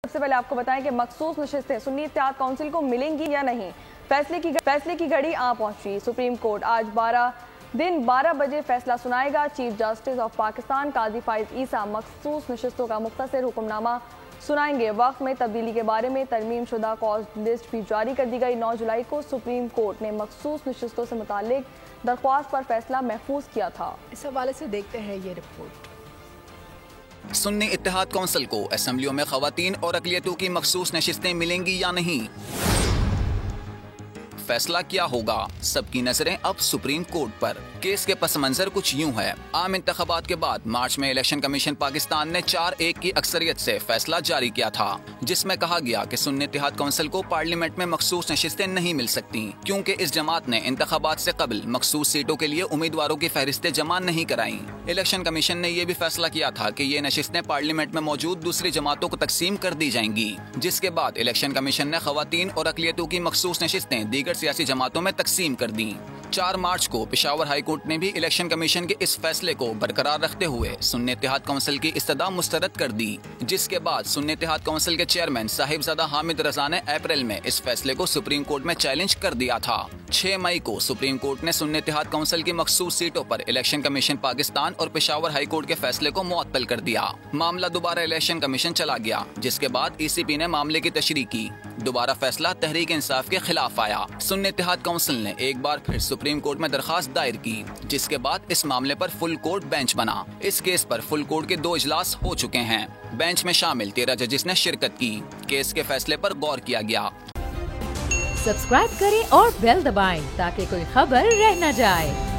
सबसे पहले आपको बताएं कि मखसूस नशिस्तें सुन्नी इत्तेहाद काउंसिल को मिलेंगी या नहीं। फैसले की घड़ी आ पहुंची। सुप्रीम कोर्ट आज 12 बजे फैसला सुनाएगा। चीफ जस्टिस ऑफ पाकिस्तान काजी फाइज ईसा मखसूस नशिस्तों का मुख्तसर हुक्मनामा सुनाएंगे। वक्त में तब्दीली के बारे में तरमीम शुदा कॉज लिस्ट भी जारी कर दी गई। 9 जुलाई को सुप्रीम कोर्ट ने मखसूस नशिस्तों से मुतालिक दरख्वास्त पर फैसला महफूज किया था। इस हवाले से देखते हैं ये रिपोर्ट। सुन्नी इत्तेहाद काउंसिल को असेंबलियों में खवातीन और अक़लियतों की मखसूस नशिस्तें मिलेंगी या नहीं, फैसला क्या होगा। सबकी नजरें अब सुप्रीम कोर्ट पर। केस के पस मंजर कुछ यूं है। आम इंतखाबात के बाद मार्च में इलेक्शन कमीशन पाकिस्तान ने 4-1 की अक्सरियत से फैसला जारी किया था, जिसमें कहा गया कि सुन्नी इत्तेहाद काउंसिल को पार्लियामेंट में मखसूस नशिस्तें नहीं मिल सकती, क्योंकि इस जमात ने इंतखाबात से कबल मखसूस सीटों के लिए उम्मीदवारों की फहरिस्तें जमा नहीं कराई। इलेक्शन कमीशन ने यह भी फैसला किया था कि ये नशिस्तें पार्लियामेंट में मौजूद दूसरी जमातों को तकसीम कर दी जाएंगी, जिसके बाद इलेक्शन कमीशन ने खवातीन और अक़लियतों की मखसूस नशिस्तें दीगर सियासी जमातों में तकसीम कर दी। 4 मार्च को पेशावर हाई कोर्ट ने भी इलेक्शन कमीशन के इस फैसले को बरकरार रखते हुए सुन्नी इत्तेहाद काउंसिल की इस्तदा मुस्तरद कर दी, जिसके बाद सुन्नी इत्तेहाद काउंसिल के चेयरमैन साहिबजादा हामिद रजा ने अप्रैल में इस फैसले को सुप्रीम कोर्ट में चैलेंज कर दिया था। 6 मई को सुप्रीम कोर्ट ने सुन्नी इत्तेहाद काउंसिल की मखसूस सीटों पर इलेक्शन कमीशन पाकिस्तान और पेशावर हाई कोर्ट के फैसले को मुअत्तल कर दिया। मामला दोबारा इलेक्शन कमीशन चला गया, जिसके बाद ECP ने मामले की तशरीह की। दोबारा फैसला तहरीक इंसाफ के खिलाफ आया। सुन्नी इत्तेहाद काउंसिल ने एक बार फिर सुप्रीम कोर्ट में दरखास्त दायर की, जिसके बाद इस मामले पर फुल कोर्ट बेंच बना। इस केस पर फुल कोर्ट के 2 इजलास हो चुके हैं। बेंच में शामिल 13 जजिस ने शिरकत की। केस के फैसले पर गौर किया गया। सब्सक्राइब करें और बेल दबाएं ताकि कोई खबर रह न जाए।